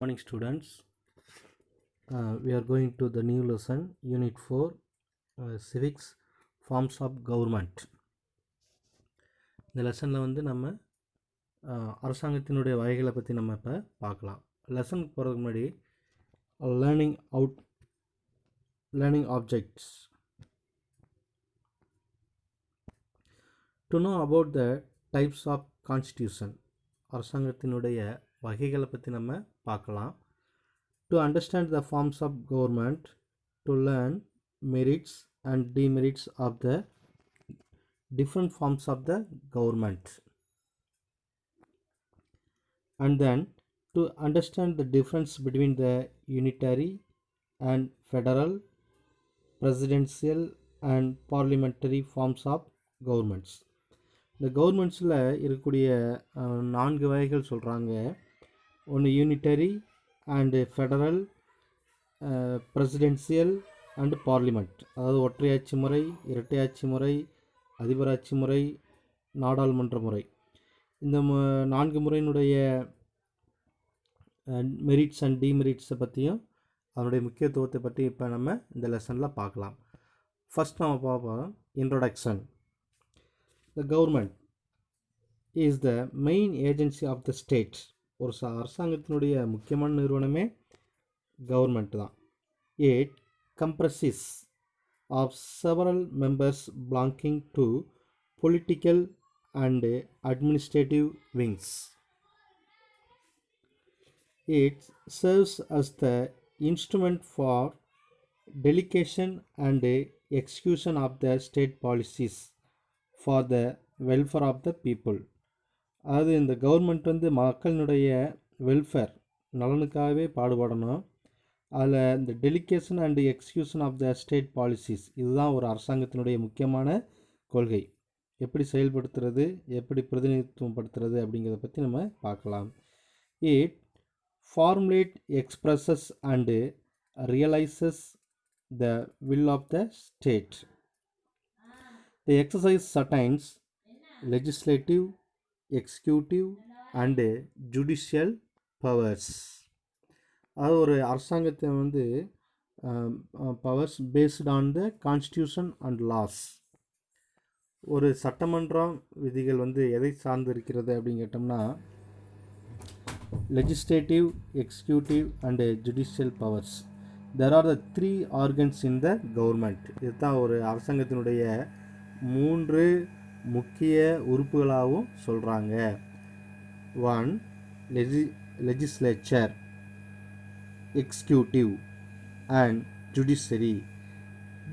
Morning students. We are going to the new lesson unit 4 civics forms of government. இந்த லெசனில் வந்து நம்ம அரசாங்கத்தினுடைய வகைகளை பற்றி நம்ம இப்போ பார்க்கலாம். லெசனுக்கு போகிறதுக்கு முன்னாடி learning objects. To know about the types of constitution, அரசாங்கத்தினுடைய வகைகளை பற்றி நம்ம பார்க்கலாம். To understand the forms of government, to learn merits and demerits of the different forms of the government, and then to understand the difference between the unitary and federal, presidential and parliamentary forms of governments. இந்த கவர்மெண்ட்ஸில் இருக்கக்கூடிய 4 வகைகள் சொல்கிறாங்க. ஒன்று unitary and federal, presidential and parliament, அதாவது ஒற்றையாட்சி முறை, இரட்டையாட்சி முறை, அதிபராட்சி முறை, நாடாளுமன்ற முறை. இந்த 4 முறையினுடைய மெரிட்ஸ் அண்ட் டிமெரிட்ஸை பற்றியும் அதனுடைய முக்கியத்துவத்தை பற்றி இப்போ நம்ம இந்த லெசனில் பார்க்கலாம். ஃபஸ்ட் நம்ம பார்ப்போம் introduction. The government is the main agency of the state. ஒரு அரசாங்கத்தினுடைய முக்கியமான நிறுவனமே கவர்மெண்ட் தான். It comprises of several members belonging to political and administrative wings. It serves as the instrument for delegation and execution of the state policies for the welfare of the people. அதாவது இந்த government வந்து மக்களினுடைய welfare நலனுக்காகவே பாடுபடணும். அதில் இந்த delegation and execution of the state policies, இதுதான் ஒரு அரசாங்கத்தினுடைய முக்கியமான கொள்கை. எப்படி செயல்படுத்துறது, எப்படி பிரதிநிதித்துவப்படுத்துறது அப்படிங்கிறத பற்றி நம்ம பார்க்கலாம். It formulate expresses and realizes the will of the state. The exercise certains legislative, executive and judicial powers. அதாவது ஒரு அரசாங்கத்தை வந்து powers based on the constitution and laws. ஒரு சட்டமன்றம் விதிகள் வந்து எதை சார்ந்து இருக்கிறது அப்படின்னு கேட்டோம்னா legislative, executive and judicial powers. There are the 3 organs in the government. இதுதான் ஒரு அரசாங்கத்தினுடைய 3 முக்கிய உறுப்புகளாகவும் சொல்கிறாங்க. 1 legislature, executive and judiciary.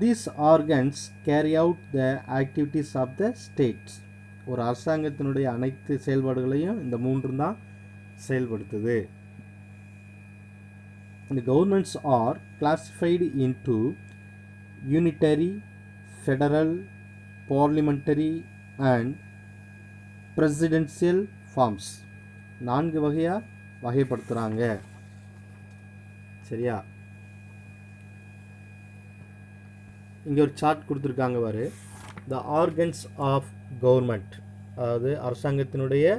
These organs carry out the activities of the states. ஒரு அரசாங்கத்தினுடைய அனைத்து செயல்பாடுகளையும் இந்த 3 தான் செயல்படுத்துது. இந்த governments are classified into unitary, federal, parliamentary and presidential forms. 4 வகையாக வகைப்படுத்துகிறாங்க. சரியா? இங்கே ஒரு சார்ட் கொடுத்துருக்காங்க பாரு. த ஆர்கன்ஸ் ஆஃப் கவர்மெண்ட், அதாவது அரசாங்கத்தினுடைய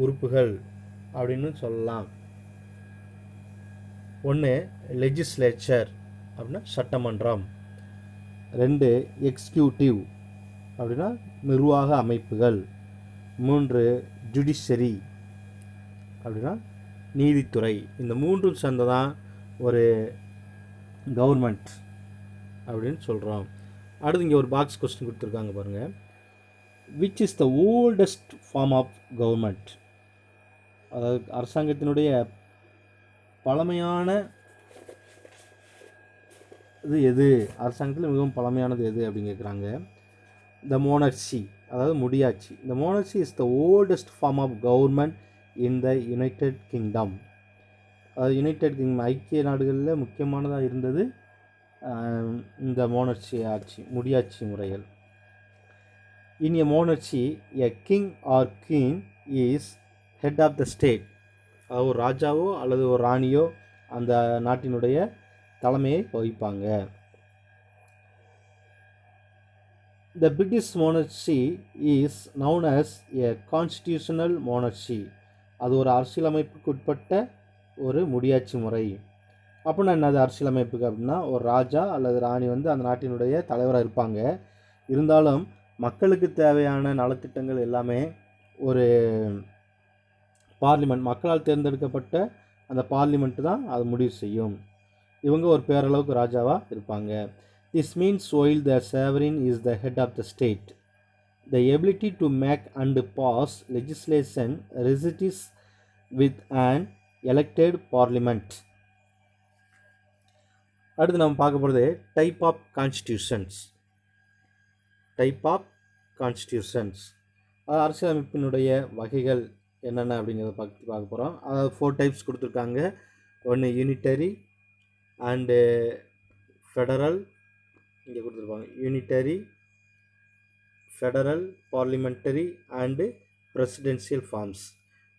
உறுப்புகள் அப்படின்னு சொல்லலாம். 1 லெஜிஸ்லேச்சர் அப்படின்னா சட்டமன்றம். 2 எக்ஸிக்யூட்டிவ் அப்படின்னா நிர்வாக அமைப்புகள். 3 ஜுடிஷரி அப்படின்னா நீதித்துறை. இந்த 3 சேர்ந்ததான் ஒரு கவர்மெண்ட் அப்படின்னு சொல்கிறோம். அடுத்து இங்கே ஒரு பாக்ஸ் கொஸ்டின் கொடுத்துருக்காங்க பாருங்கள். Which is the oldest form of government? அதாவது அரசாங்கத்தினுடைய பழமையான இது எது, அரசாங்கத்தில் மிகவும் பழமையானது எது அப்படின்னு கேட்குறாங்க. த மோனர்சி, அதாவது முடியாட்சி. The monarchy is the oldest form of government in the United Kingdom. அதாவது யுனைடெட் கிங்டம், ஐக்கிய நாடுகளில் முக்கியமானதாக இருந்தது இந்த மோனர்சி ஆட்சி, முடியாட்சி முறைகள். In a monarchy a king or queen is head of the state. அதாவது ஒரு ராஜாவோ அல்லது ஒரு ராணியோ அந்த நாட்டினுடைய தலைமையை வகிப்பாங்க. The British monarchy is known as a constitutional monarchy. அது ஒரு அரசியலமைப்புக்கு உட்பட்ட ஒரு முடியாட்சி முறை. அப்படின்னா என்னது அரசியலமைப்புக்கு அப்படின்னா, ஒரு ராஜா அல்லது ராணி வந்து அந்த நாட்டினுடைய தலைவராக இருப்பாங்க. இருந்தாலும் மக்களுக்கு தேவையான நலத்திட்டங்கள் எல்லாமே ஒரு பார்லிமெண்ட், மக்களால் தேர்ந்தெடுக்கப்பட்ட அந்த பார்லிமெண்ட் தான் அது முடிவு செய்யும். இவங்க ஒரு பேரளவுக்கு ராஜாவாக இருப்பாங்க. This means while the sovereign is the head of the state, the ability to make and pass legislation resides with an elected parliament. அடுத்து நம்ம பார்க்க போகிறது type of constitutions. Type of constitutions அரசியலமைப்பினுடைய வகைகள் என்னென்ன அப்படிங்கிறத பார்க்க போகிறோம். அதாவது 4 டைப்ஸ் கொடுத்துருக்காங்க. ஒன்று யூனிட்டரி அண்டு ஃபெடரல், இங்கே கொடுத்துருப்பாங்க unitary, federal, parliamentary and presidential forms.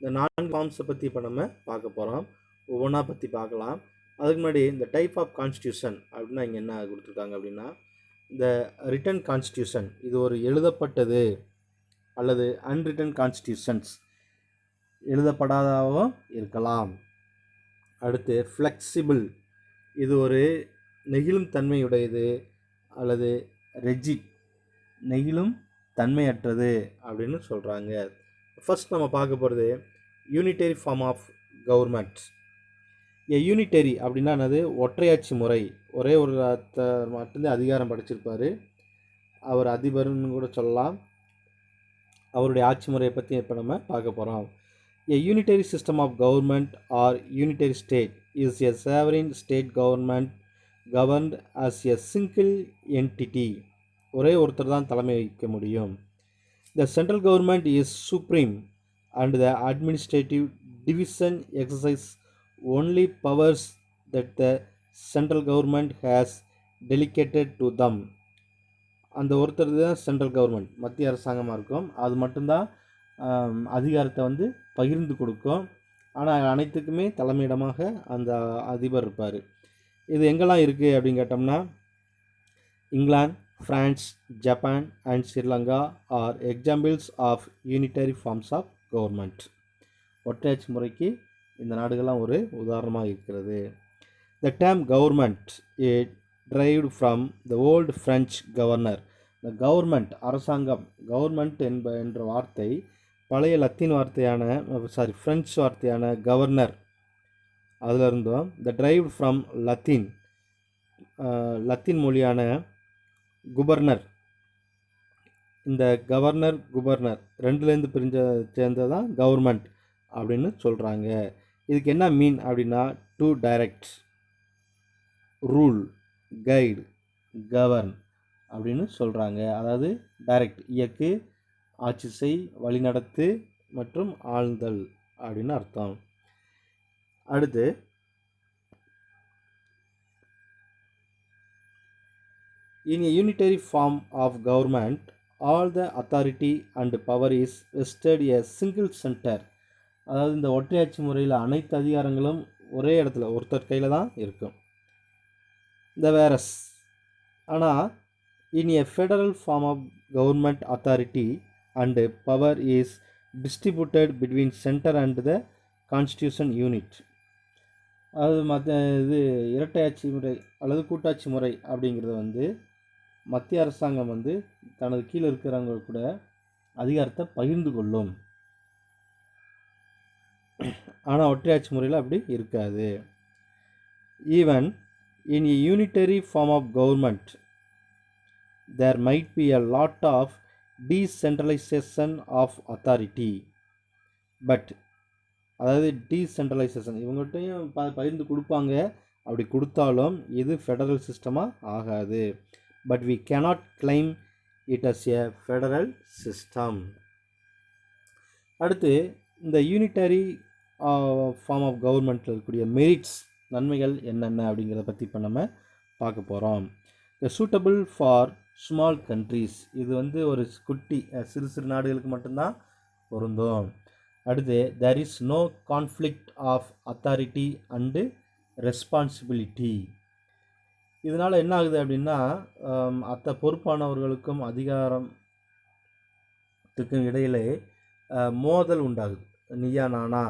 இந்த 4 ஃபார்ம்ஸை பற்றி இப்போ நம்ம பார்க்க போகிறோம். ஒவ்வொன்றா பற்றி பார்க்கலாம். அதுக்கு முன்னாடி இந்த டைப் ஆஃப் கான்ஸ்டியூஷன் அப்படின்னா இங்கே என்ன கொடுத்துருக்காங்க அப்படின்னா, இந்த ரிட்டன் கான்ஸ்டியூஷன் இது ஒரு எழுதப்பட்டது, அல்லது அன்ரிட்டன் கான்ஸ்டியூஷன்ஸ் எழுதப்படாதவும் இருக்கலாம். அடுத்து ஃப்ளெக்சிபிள் இது ஒரு நெகிழும் தன்மையுடையது, அல்லது ரெஜிட் நெகிழும் தன்மையற்றது அப்படின்னு சொல்கிறாங்க. ஃபர்ஸ்ட் நம்ம பார்க்க போகிறது unitary form of government. Unitary அப்படின்னா என்னது? ஒற்றையாட்சி முறை. ஒரே ஒரு மட்டும்தான் அதிகாரம் படைச்சிருப்பார். அவர் அதிபர்னு கூட சொல்லலாம். அவருடைய ஆட்சி முறையை பற்றி இப்போ நம்ம பார்க்க போகிறோம். A unitary system of government or unitary state is a sovereign state government governed as a single entity. ஒரே ஒருத்தர் தான் தலைமை வகிக்க முடியும். The central government is supreme and the administrative division exercise only powers that the central government has delegated to them. அந்த ஒருத்தர் தான் central government, மத்திய அரசாங்கமாக இருக்கும். அது மட்டும்தான் அதிகாரத்தை வந்து பகிர்ந்து கொடுக்கும். ஆனால் அனைத்துக்குமே தலைமையிடமாக அந்த அதிபர் இருப்பார். இது எங்கெல்லாம் இருக்குது அப்படின்னு கேட்டோம்னா, England, France, Japan and Sri Lanka are examples of unitary forms of government. ஒற்றையாட்சி முறைக்கு இந்த நாடுகள்லாம் ஒரு உதாரணமாக இருக்கிறது. The term government derived from the old French governor. The government அரசாங்கம், கவர்மெண்ட் என்ற வார்த்தை பழைய லத்தீன் வார்த்தையான ஃப்ரெஞ்சு வார்த்தையான கவர்னர் அதில் இருந்தோம். த derived from லத்தீன், லத்தீன் மொழியான குபர்னர். இந்த கவர்னர் குபர்னர் ரெண்டுலேருந்து சேர்ந்ததான் கவர்மெண்ட் அப்படின்னு சொல்கிறாங்க. இதுக்கு என்ன மீன் அப்படின்னா, to direct, rule, guide, govern அப்படின்னு சொல்கிறாங்க. அதாவது டைரக்ட் இயக்கு, ஆட்சி செய், வழிநடத்து மற்றும் ஆழ்ந்தல் அப்படின்னு அர்த்தம். அடுத்து in a unitary form of government all the authority and power is vested a single center. அதாவது இந்த ஒற்றையாட்சி முறையில் அனைத்து அதிகாரங்களும் ஒரே இடத்துல ஒருத்தர் கையில் தான் இருக்கும். இந்த வேரஸ் ஆனால் in a federal form of government authority and power is distributed between center and the constitution unit. அதாவது இது இரட்டையாட்சி முறை அல்லது கூட்டாட்சி முறை அப்படிங்கிறது வந்து மத்திய அரசாங்கம் வந்து தனது கீழே இருக்கிறவங்க கூட அதிகாரத்தை பகிர்ந்து கொள்ளும். ஆனால் ஒற்றையாட்சி முறையில் அப்படி இருக்காது. Even in a unitary form of government there might be a lot of decentralization of authority, but அதாவது டீசென்ட்ரலைசேஷன் இவங்கள்ட்டையும் பகிர்ந்து கொடுப்பாங்க. அப்படி கொடுத்தாலும் இது ஃபெடரல் சிஸ்டமாக ஆகாது. But we cannot claim it as a federal system. அடுத்து இந்த யூனிட்டரி ஃபார்ம் ஆஃப் கவர்மெண்ட்டில் இருக்கக்கூடிய மெரிட்ஸ், நன்மைகள் என்னென்ன அப்படிங்கிறத பற்றி இப்போ நம்ம பார்க்க போகிறோம். The suitable for small countries, இது வந்து ஒரு குட்டி சிறு சிறு நாடுகளுக்கு மட்டும்தான் பொருந்தும். அடுத்து there is no conflict of authority and responsibility. இதனால் என்ன ஆகுது அப்படின்னா, பொறுப்பானவர்களுக்கும் அதிகாரத்துக்கும் இடையிலே மோதல் உண்டாகுது. நீயா நானா,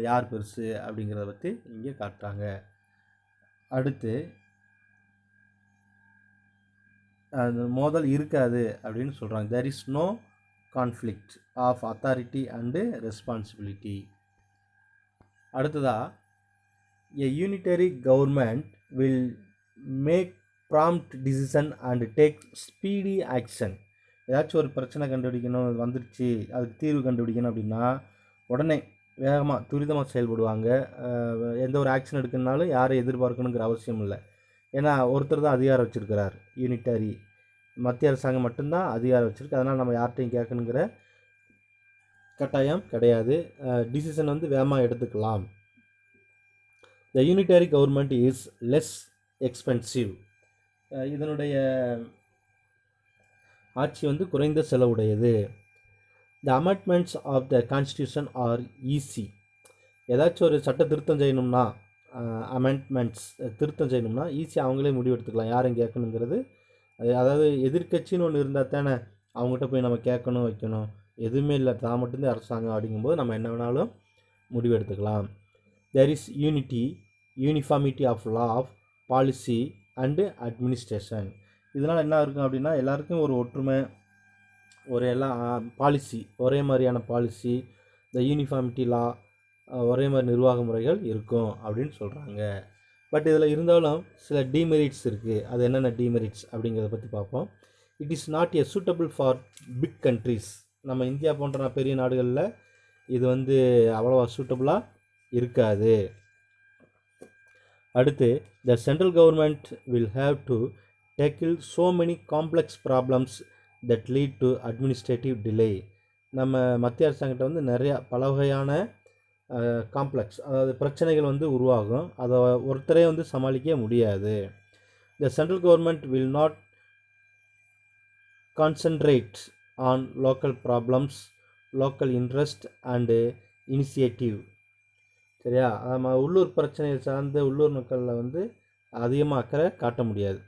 யார் பெருசு அப்படிங்கிறத பற்றி இங்கே காட்டுறாங்க. அடுத்து அது மோதல் இருக்காது அப்படின்னு சொல்கிறாங்க. there is no conflict of authority and responsibility. அடுத்ததா a unitary government will make prompt decision and take speedy action. ஏதாச்சும் ஒரு பிரச்சனை கண்டுபிடிக்கணும், வந்துடுச்சு, அதுக்கு தீர்வு கண்டுபிடிக்கணும் அப்படின்னா உடனே வேகமாக துரிதமாக செயல்படுவாங்க. எந்த ஒரு ஆக்ஷன் எடுக்கணுனாலும் யாரை எதிர்பார்க்கணுங்கிற அவசியம் இல்லை. ஏன்னா ஒருத்தர் தான் அதிகாரம் வச்சுருக்கிறார். யூனிட்டரி மத்திய அரசாங்கம் மட்டும்தான் அதிகாரம் வச்சுருக்கு. அதனால் நம்ம யார்கிட்டையும் கேட்கணுங்கிற கட்டாயம் கிடையாது. டிசிஷன் வந்து வேகமாக எடுத்துக்கலாம். The unitary government is less expensive. இதனுடைய ஆட்சி வந்து குறைந்த செலவுடையது. The amendments of the constitution are easy. ஏதாச்சும் ஒரு சட்ட திருத்தம் செய்யணும்னா அமெண்ட்மெண்ட்ஸ் திருத்தம் செய்யணும்னா ஈஸியாக அவங்களே முடிவு எடுத்துக்கலாம், யாரும் கேட்கணுங்கிறது. அதாவது எதிர்கட்சின்னு ஒன்று இருந்தால் தானே அவங்ககிட்ட போய் நம்ம கேட்கணும் வைக்கணும். எதுவுமே இல்லை, தான் மட்டும்தான் அரசாங்கம் அப்படிங்கும்போது நம்ம என்ன வேணாலும் முடிவு எடுத்துக்கலாம். there is uniformity of law, policy and administration. இதனால் என்ன இருக்கும் அப்படின்னா எல்லாருக்கும் ஒரு ஒற்றுமை, ஒரு எல்லாம் பாலிசி ஒரே மாதிரியான பாலிசி, இந்த யூனிஃபார்மிட்டி லா ஒரே மாதிரி நிர்வாக முறைகள் இருக்கும் அப்படின்னு சொல்கிறாங்க. பட் இதில் இருந்தாலும் சில டிமெரிட்ஸ் இருக்குது. அது என்னென்ன டிமெரிட்ஸ் அப்படிங்கிறத பற்றி பார்ப்போம். It is not a suitable for big countries. நம்ம இந்தியா போன்ற பெரிய நாடுகளில் இது வந்து அவ்வளோவா சூட்டபுளாக இருக்காது. அடுத்து the central government will have to tackle so many complex problems that lead to administrative delay. நம்ம மத்திய அரசாங்கத்தை வந்து நிறையா பல வகையான காம்ப்ளெக்ஸ் அதாவது பிரச்சனைகள் வந்து உருவாகும். அதை ஒருத்தரே வந்து சமாளிக்க முடியாது. த central government will not concentrate on local problems, local interest and initiative. சரியா? நம்ம உள்ளூர் பிரச்சனையை சார்ந்த உள்ளூர் மக்களில் வந்து அதிகமாக அக்கறை காட்ட முடியாது.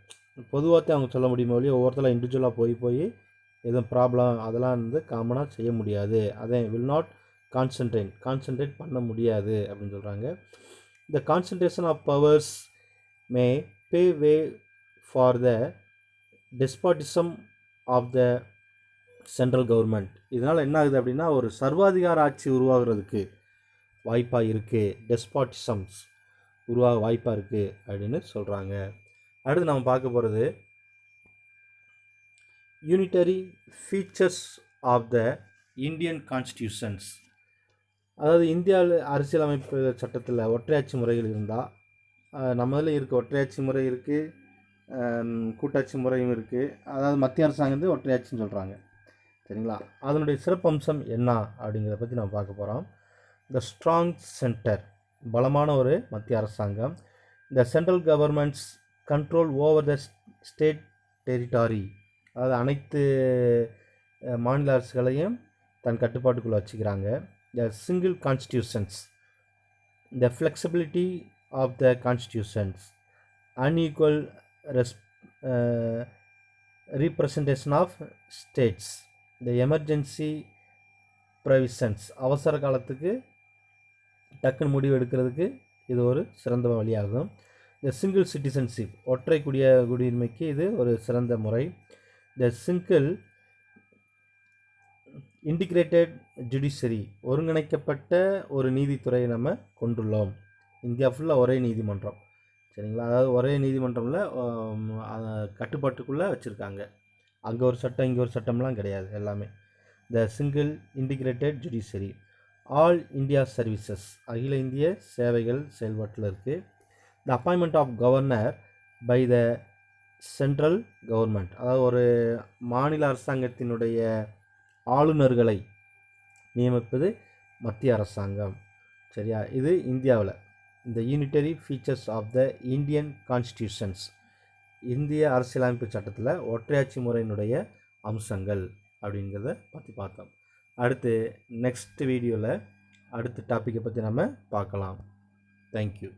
பொதுவாகத்தான் அவங்க சொல்ல முடியுமோ இல்லையோ ஒவ்வொருத்தரும் இண்டிவிஜுவலாக போய் எதுவும் ப்ராப்ளம் அதெல்லாம் வந்து காமனாக செய்ய முடியாது. அதே வில் நாட் கான்சன்ட்ரேட் பண்ண முடியாது அப்படின்னு சொல்கிறாங்க. The concentration of powers may pave way for the despotism of the central government. இதனால் என்ன ஆகுது அப்படின்னா ஒரு சர்வாதிகார ஆட்சி உருவாகிறதுக்கு வாய்ப்பாக இருக்குது, டெஸ்பாட்டிசம்ஸ் உருவாக வாய்ப்பாக இருக்குது அப்படின்னு சொல்கிறாங்க. அடுத்து நம்ம பார்க்க போகிறது unitary features of the Indian constitutions. அதாவது இந்தியாவில் அரசியலமைப்பு சட்டத்தில் ஒற்றையாட்சி முறைகள் இருந்தால் நம்மதில் இருக்குது. ஒற்றையாட்சி முறை இருக்குது, கூட்டாட்சி முறையும் இருக்குது. அதாவது மத்திய அரசாங்கம் வந்து ஒற்றையாட்சின்னு சொல்கிறாங்க. சரிங்களா? அதனுடைய சிறப்பம்சம் என்ன அப்படிங்கிறத பற்றி நம்ம பார்க்க போகிறோம். த ஸ்ட்ராங் சென்டர், பலமான ஒரு மத்திய அரசாங்கம். The central governments control over the state territory, அதாவது அனைத்து மாநில அரசுகளையும் தன் கட்டுப்பாட்டுக்குள்ளே வச்சுக்கிறாங்க. The single constitutions, the flexibility of the constitutions, unequal representation of states, the emergency provisions, அவசர காலத்துக்கு டக்குன்னு முடிவு எடுக்கிறதுக்கு இது ஒரு சிறந்த வழியாகும். த சிங்கிள் சிட்டிசன்ஷிப், ஒற்றை குடியுரிமைக்கு இது ஒரு சிறந்த முறை. த சிங்கிள் இன்டிகிரேட்டட் ஜுடிஷரி, ஒருங்கிணைக்கப்பட்ட ஒரு நீதித்துறையை நம்ம கொண்டுள்ளோம். இந்தியா ஃபுல்லாக ஒரே நீதிமன்றம். சரிங்களா? அதாவது ஒரே நீதிமன்றமில் கட்டுப்பாட்டுக்குள்ளே வச்சுருக்காங்க. அங்கே ஒரு சட்டம் இங்கே ஒரு சட்டம்லாம் கிடையாது, எல்லாமே. The single integrated judiciary. All India services, அகில இந்திய சேவைகள் செயல்பாட்டில் இருக்குது. The appointment of governor by the central government, அதாவது ஒரு மாநில அரசாங்கத்தினுடைய ஆளுநர்களை நியமிப்பது மத்திய அரசாங்கம். சரியா? இது இந்தியாவில் இந்த unitary features of the Indian constitutions, இந்திய அரசியலமைப்பு சட்டத்தில் ஒற்றையாட்சி முறையினுடைய அம்சங்கள் அப்படிங்கிறத பற்றி பார்த்தோம். அடுத்து நெக்ஸ்ட் வீடியோவில் அடுத்த டாப்பிக்கை பற்றி நம்ம பார்க்கலாம். தேங்க்யூ.